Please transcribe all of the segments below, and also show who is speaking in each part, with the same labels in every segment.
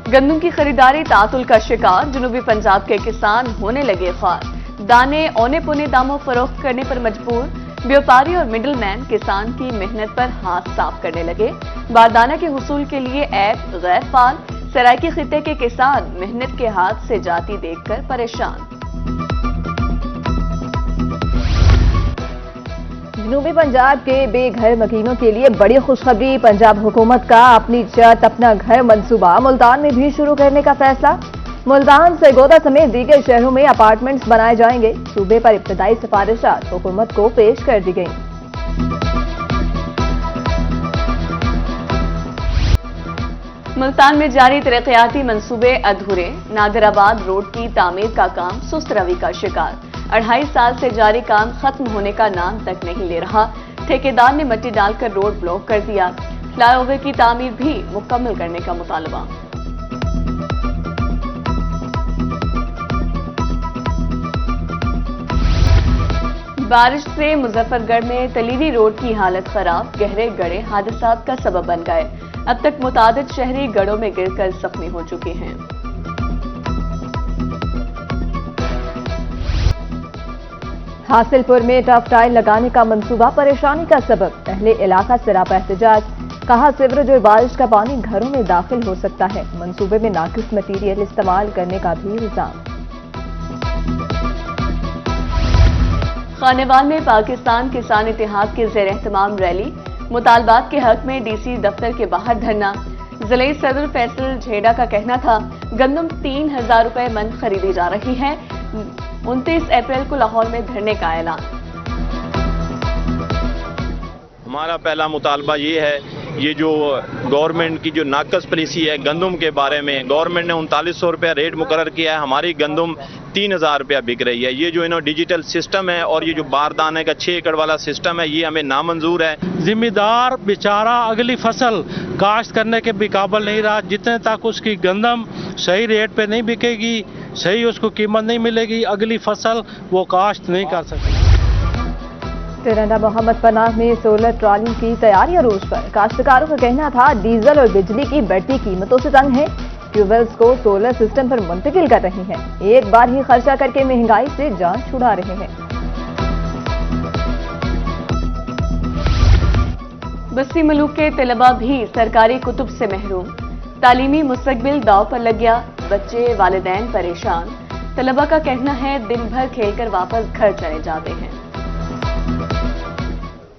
Speaker 1: गंदम की खरीदारी तातुल का शिकार, जनूबी पंजाब के किसान होने लगे ख्वार। दाने औने पुने दामों फरोख्त करने पर मजबूर, व्यापारी और मिडलमैन किसान की मेहनत पर हाथ साफ करने लगे। बारदाना के हुसूल के लिए ऐप गैर फाल, सराइकी खिते के किसान मेहनत के हाथ से जाती देखकर परेशान।
Speaker 2: जनूबी पंजाब के बेघर मकीनों के लिए बड़ी खुशखबरी, पंजाब हुकूमत का अपनी छत अपना घर मंसूबा मुल्तान में भी शुरू करने का फैसला। मुल्तान, सरगोदा समेत दीगर शहरों में अपार्टमेंट्स बनाए जाएंगे। सूबे पर इब्तदाई सिफारिशात हुकूमत को पेश कर दी गई।
Speaker 1: मुल्तान में जारी तरक्याती मंसूबे अधूरे, नादिराबाद रोड की तामीर का काम सुस्त रवि का शिकार। 2.5 साल से जारी काम खत्म होने का नाम तक नहीं ले रहा। ठेकेदार ने मिट्टी डालकर रोड ब्लॉक कर दिया। फ्लाईओवर की तामीर भी मुकम्मल करने का मुतालबा। बारिश से मुजफ्फरगढ़ में तलीरी रोड की हालत खराब, गहरे गड्ढे हादसात का सबब बन गए। अब तक मुतादिद शहरी गड्ढों में गिरकर जख्मी हो चुके हैं।
Speaker 2: हासिलपुर में टफ टाइल लगाने का मंसूबा परेशानी का सबब, अहले इलाका सरापा एहतजाज। कहा सीवरेज और बारिश का पानी घरों में दाखिल हो सकता है। मंसूबे में नाकिस मटीरियल इस्तेमाल करने का भी इल्जाम।
Speaker 1: खानेवाल में पाकिस्तान किसान इत्तेहाद के ज़ेर एहतमाम रैली, मुतालबात के हक में डीसी दफ्तर के बाहर धरना। जिले सदर फैसल झेड़ा का कहना था गंदम 3000 रुपए मन खरीदी जा रही है। 29 अप्रैल को लाहौर में धरने का ऐलान।
Speaker 3: हमारा पहला मुतालबा ये है, ये जो गवर्नमेंट की जो नाकस पॉलिसी है गंदम के बारे में, गवर्नमेंट ने 3900 रुपया रेट मुकर्रर किया है, हमारी गंदम 3000 रुपया बिक रही है। ये जो इन्होंने डिजिटल सिस्टम है और ये जो बारदाने का 6 एकड़ वाला सिस्टम है, ये हमें नामंजूर है।
Speaker 4: जिम्मेदार बेचारा अगली फसल काश्त करने के भी काबिल नहीं रहा। जितने तक उसकी गंदम सही रेट पे नहीं बिकेगी, सही उसको कीमत नहीं मिलेगी, अगली फसल वो काश्त नहीं कर सकती।
Speaker 2: तिरंगा मोहम्मद पनाह में सोलर ट्रॉलिंग की तैयारी अरूज पर। काश्तकारों का कहना था डीजल और बिजली की बढ़ती कीमतों से तंग है, ट्यूबवेल्स को सोलर सिस्टम पर मुंतकिल कर रही हैं। एक बार ही खर्चा करके महंगाई से जान छुड़ा रहे हैं।
Speaker 1: बस्ती मलूक के तलबा भी सरकारी कुतुब से महरूम, तालीमी मुस्तकबिल दाव पर लग गया, बच्चे वालिदैन परेशान। तलबा का कहना है दिन भर खेलकर वापस घर चले जाते हैं।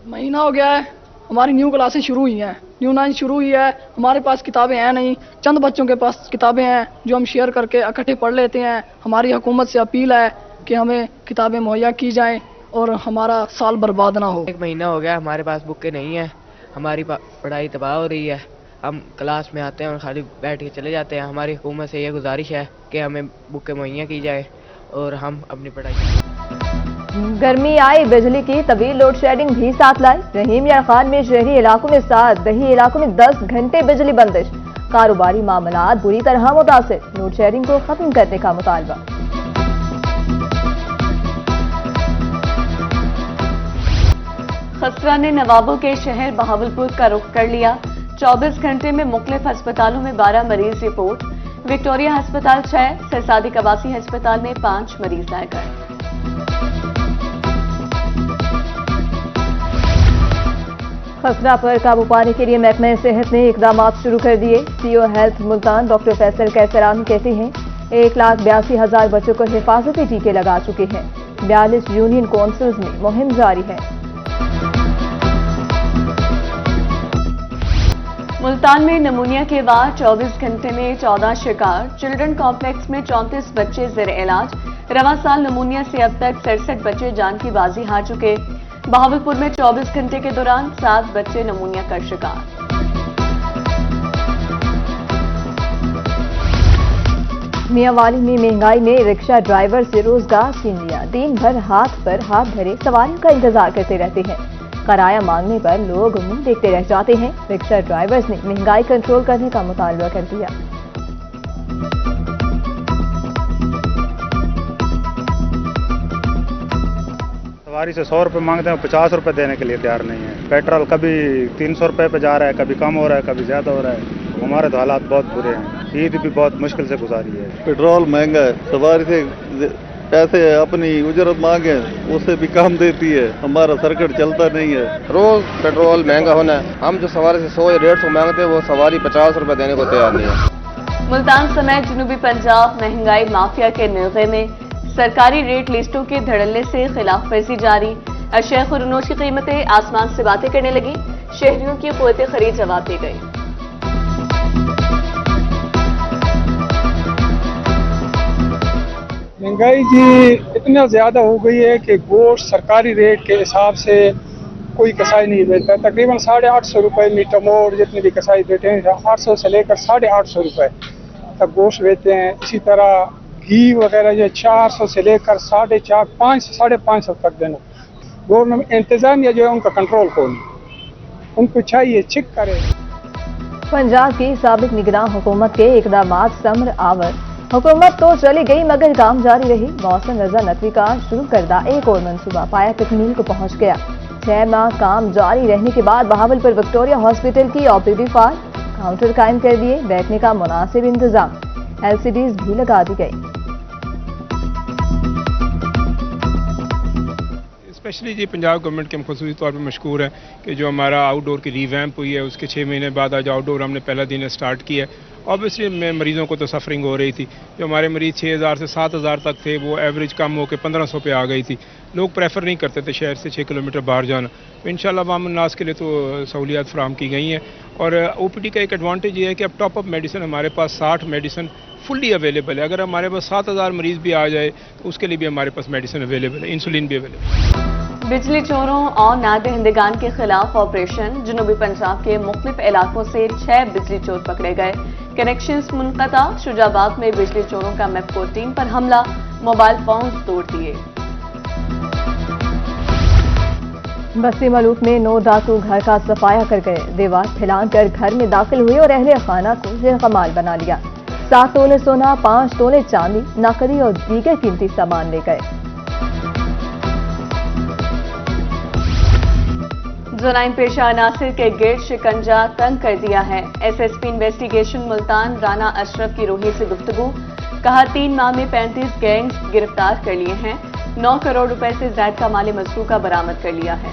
Speaker 5: महीना हो गया है, हमारी न्यू क्लासेस शुरू हुई हैं, न्यू 9 शुरू हुई है। हमारे पास किताबें हैं नहीं, चंद बच्चों के पास किताबें हैं जो हम शेयर करके इकट्ठे पढ़ लेते हैं। हमारी हुकूमत से अपील है कि हमें किताबें मुहैया की जाएं और हमारा साल बर्बाद ना हो।
Speaker 6: 1 महीना हो गया हमारे पास बुकें नहीं है, हमारी पढ़ाई तबाह हो रही है। हम क्लास में आते हैं और खाली बैठ के चले जाते हैं। हमारी हुकूमत से ये गुजारिश है कि हमें बुकें मुहैया की जाए और हम अपनी पढ़ाई।
Speaker 2: गर्मी आई, बिजली की तवील लोड शेडिंग भी साथ लाई। रहीम यार खान में शहरी इलाकों में 7, दही इलाकों में 10 घंटे बिजली बंदिश। कारोबारी मामलात बुरी तरह मुतासिर, लोड शेडिंग को खत्म करने का मुतालबा।
Speaker 1: खसरा ने नवाबों के शहर बहावलपुर का रुख कर लिया। 24 घंटे में मुख्तलिफ अस्पतालों में 12 मरीज रिपोर्ट। विक्टोरिया अस्पताल 6, सरसादी कवासी अस्पताल में 5 मरीज लाए गए।
Speaker 2: खसरा पर काबू पाने के लिए महकमा सेहत ने इकदाम शुरू कर दिए। CO health Multan doctor Faisal Kaisrani कहते हैं 1,82,000 बच्चों को हिफाजती टीके लगा चुके हैं। 42 यूनियन काउंसिल्स में मुहिम जारी है।
Speaker 1: मुल्तान में नमूनिया के बाद 24 घंटे में 14 शिकार। चिल्ड्रन कॉम्प्लेक्स में 34 बच्चे ज़ेर इलाज। रवां साल नमूनिया से अब तक 67 बच्चे जान की बाजी हार चुके। बहावलपुर में 24 घंटे के दौरान 7 बच्चे नमूनिया का शिकार।
Speaker 2: मियांवाली में महंगाई में रिक्शा ड्राइवर से रोजगार छीन लिया। दिन भर हाथ पर हाथ धरे सवारियों का इंतजार करते रहते हैं। किराया मांगने पर लोग मुंह देखते रह जाते हैं। रिक्शा ड्राइवर्स ने महंगाई कंट्रोल करने का मुतालबा कर दिया।
Speaker 7: सवारी से 100 रुपये मांगते हैं, 50 रुपये देने के लिए तैयार नहीं है। पेट्रोल कभी 300 रुपये पे जा रहा है, कभी कम हो रहा है, कभी ज़्यादा हो रहा है। हमारे तो हालात बहुत बुरे हैं। ईद भी बहुत मुश्किल से गुजारी है।
Speaker 8: पेट्रोल महंगा है, सवारी से पैसे अपनी उजरत मांगे उससे भी कम देती है, हमारा सर्किट चलता नहीं है।
Speaker 9: रोज पेट्रोल महंगा होना है, हम जो सवारी से 100 या 150 मांगते हैं वो सवारी 50 रुपए देने को तैयार नहीं है।
Speaker 1: मुल्तान समेत जनूबी पंजाब महंगाई माफिया के निर्गे में, सरकारी रेट लिस्टों के धड़ल्ले से खिलाफ वर्जी जारी। अशिया खुरनोश की कीमतें आसमान से बातें करने लगी, शहरियों की कुव्वत खरीद जवाब दे गई।
Speaker 10: महंगाई जी इतना ज्यादा हो गई है कि गोश्त सरकारी रेट के हिसाब से कोई कसाई नहीं देता। तकरीबन 850 रुपए मीटर मोड़ जितनी भी कसाई देते हैं 800 से लेकर 850 रुपए तक गोश्त बेचते हैं। इसी तरह घी वगैरह जो 400 से लेकर 450 500 550 तक देना। गवर्नमेंट इंतजामिया जो है उनका कंट्रोल को नहीं, उनको चाहिए चेक करे।
Speaker 2: पंजाब की साबिक निगरान हुकूमत के इकदामात समर आवर। हुकूमत तो चली गई मगर काम जारी रही। मौसम रजा नकवी का शुरू करदा एक और मंसूबा पाया तकमील को पहुंच गया। 6 माह काम जारी रहने के बाद बहावलपुर विक्टोरिया हॉस्पिटल की ओपीडी फार काउंटर कायम कर दिए। बैठने का मुनासिब इंतजाम, एलसीडीज भी लगा दी गई।
Speaker 11: स्पेशली जी पंजाब गवर्नमेंट के हम खसूसी तौर पर मशकूर है कि जो हमारा आउटडोर की रिवैम्प हुई है उसके 6 महीने बाद आज आउटडोर हमने पहला दिन स्टार्ट किया है। ऑब्वियसली मरीज़ों को तो सफरिंग हो रही थी। जो हमारे मरीज़ 6000 से 7000 तक थे वो एवरेज कम होकर 1500 पे आ गई थी। लोग प्रेफर नहीं करते थे शहर से 6 किलोमीटर बाहर जाना। इंशाल्लाह अवाम उन्नास के लिए तो सहूलियात फराहम की गई हैं। और ओपीडी का एक एडवांटेज ये है कि अब टॉप अप मेडिसिन हमारे पास 60 मेडिसिन फुल्ली अवेलेबल है। अगर हमारे पास 7000 मरीज़ भी आ जाए तो उसके लिए भी हमारे पास मेडिसिन अवेलेबल है, इंसुलिन भी अवेलेबल है।
Speaker 1: बिजली चोरों और नादहिंदगान के खिलाफ ऑपरेशन। जनूबी पंजाब के मुख्तलिफ इलाकों से 6 बिजली चोर पकड़े गए। कनेक्शंस मुनक़ता। शुजाबाद में बिजली चोरों का मेपको टीम पर हमला, मोबाइल फोन तोड़ दिए।
Speaker 2: बस्ती मलूक में 9 डाकू घर का सफाया कर गए। दीवार फैलाकर घर में दाखिल हुए और अहले खाना को जेर-कमाल बना लिया। 7 तोले सोना, 5 तोले चांदी, नकदी और दीगर कीमती सामान ले गए।
Speaker 1: जुराइम पेशा नासिर के गिर्द शिकंजा तंग कर दिया है। एसएसपी इन्वेस्टिगेशन मुल्तान राना अशरफ की रूही से गुफ्तगू। कहा 3 माह में 35 गैंग्स गिरफ्तार कर लिए हैं। 9 करोड़ रुपए से ज्यादा का माली मसरूका बरामद कर लिया है।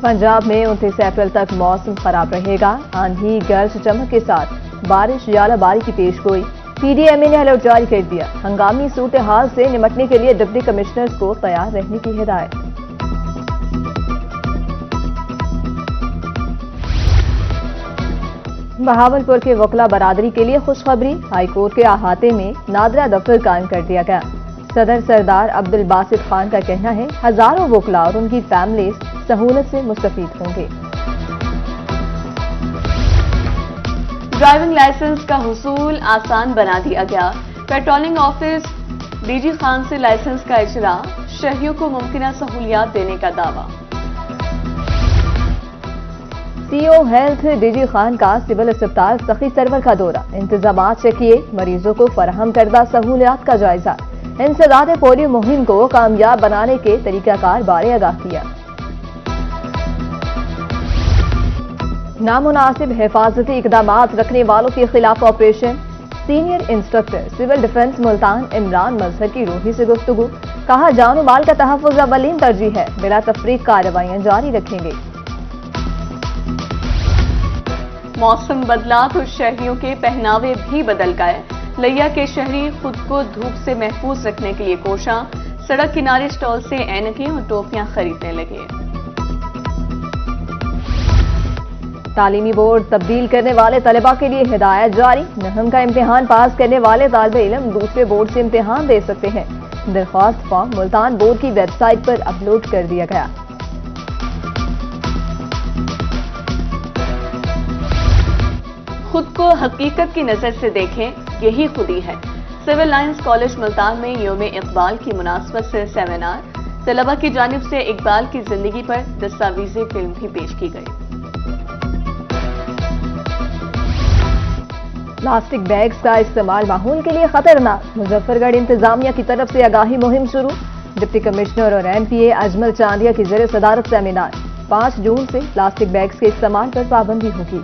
Speaker 2: पंजाब में 29 अप्रैल तक मौसम खराब रहेगा। आंधी, गर्ज, चमक के साथ बारिश, यालाबारी की पेशगोई। पीडीएमए ने अलर्ट जारी कर दिया। हंगामी सूरत हाल से निपटने के लिए डिप्टी कमिश्नर्स को तैयार रहने की हिदायत। बहावलपुर के वकला बरादरी के लिए खुशखबरी। हाईकोर्ट के अहाते में नादरा दफ्तर कायम कर दिया गया। सदर सरदार अब्दुल बासित खान का कहना है हजारों वकला और उनकी फैमिलीज सहूलत से मुस्तफीद होंगे।
Speaker 1: ड्राइविंग लाइसेंस का हुसूल आसान बना दिया गया। पेट्रोलिंग ऑफिस डीजी खान से लाइसेंस का इजरा। शहरियों को मुमकिन सहूलियात देने का दावा।
Speaker 2: सीओ हेल्थ डीजी खान का सिविल अस्पताल सखी सरवर का दौरा। इंतजामात चेक किए। मरीजों को फराहम करदा सहूलियात का जायजा। इंसदाद पोलियो मुहिम को कामयाब बनाने के तरीकाकार बारे आगाह किया। नामुनासिब हिफाजती इकदामात रखने वालों के खिलाफ operation. Senior instructor civil defence Multan Imran Mazhar की रूही से गुफ्तगू। कहा जान और माल का तहफ़्फ़ुज़ अव्वलीन तरजीह है। बिला तफरीक कार्रवाइयां जारी रखेंगे।
Speaker 1: मौसम बदला तो शहरियों के पहनावे भी बदल गए। लिया के शहरी खुद को धूप से महफूज रखने के लिए कोशां। सड़क किनारे स्टॉल से ऐनकें और टोपियां खरीदने लगे।
Speaker 2: तालीमी बोर्ड तब्दील करने वाले तलबा के लिए हिदायत जारी। 9वीं का इम्तिहान पास करने वाले तालिब इल्म दूसरे बोर्ड से इम्तिहान दे सकते हैं। दरख्वास्त फॉर्म मुल्तान बोर्ड की वेबसाइट पर अपलोड कर दिया गया।
Speaker 1: खुद को हकीकत की नजर से देखें, यही खुदी है। सिविल लाइंस कॉलेज मुल्तान में यौम इकबाल की मुनासबत से सेमिनार। तलबा की जानिब से इकबाल की जिंदगी पर दस्तावेजी फिल्म भी पेश की गई।
Speaker 2: प्लास्टिक बैग्स का इस्तेमाल माहौल के लिए खतरनाक। मुजफ्फरगढ़ इंतजामिया की तरफ से आगाही मुहिम शुरू। डिप्टी कमिश्नर और एमपीए अजमल चांदिया की ज़ेर सदारत सेमिनार। 5 जून से प्लास्टिक बैग्स के इस्तेमाल पर पाबंदी होगी।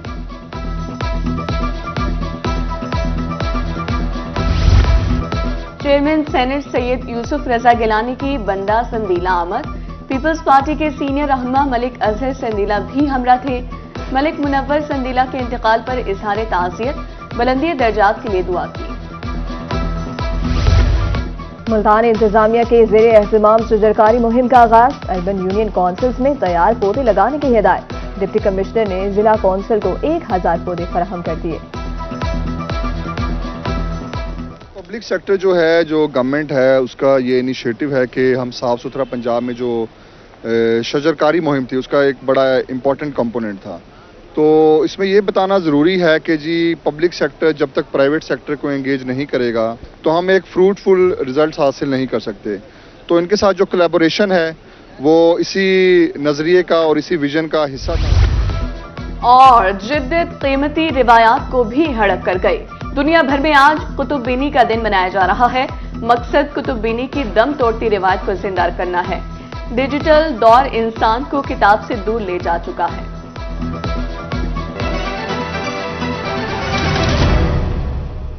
Speaker 1: चेयरमैन सेनेट सैयद यूसुफ रजा गिलानी की बंदा संदीला आमद। पीपल्स पार्टी के सीनियर रहनुमा मलिक अजहर संदीला भी हमरा थे। मलिक मुनव्वर संदीला के इंतकाल पर इजहार ताज़ियत, बुलंदी दर्जात के लिए दुआ की।
Speaker 2: मुल्तान इंतजामिया के ज़ेरे एहतमाम शजरकारी मुहिम का आगाज। अर्बन यूनियन काउंसिल्स में तैयार पौधे लगाने की हिदायत। डिप्टी कमिश्नर ने जिला काउंसिल को 1000 पौधे फराहम कर दिए।
Speaker 12: पब्लिक सेक्टर जो है, जो गवर्नमेंट है, उसका ये इनिशिएटिव है कि हम साफ सुथरा पंजाब में जो शजरकारी मुहिम थी उसका एक बड़ा इम्पोर्टेंट कंपोनेंट था। तो इसमें ये बताना ज़रूरी है कि जी पब्लिक सेक्टर जब तक प्राइवेट सेक्टर को एंगेज नहीं करेगा तो हम एक फ्रूटफुल रिजल्ट हासिल नहीं कर सकते। तो इनके साथ जो कोलैबोरेशन है वो इसी नज़रिए का और इसी विजन का हिस्सा था।
Speaker 1: और जिद्दत कीमती रिवायात को भी हड़प कर गई। दुनिया भर में आज कुतुबीनी का दिन मनाया जा रहा है। मकसद कुतुबीनी की दम तोड़ती रिवायत को जिंदा करना है। डिजिटल दौर इंसान को किताब से दूर ले जा चुका है।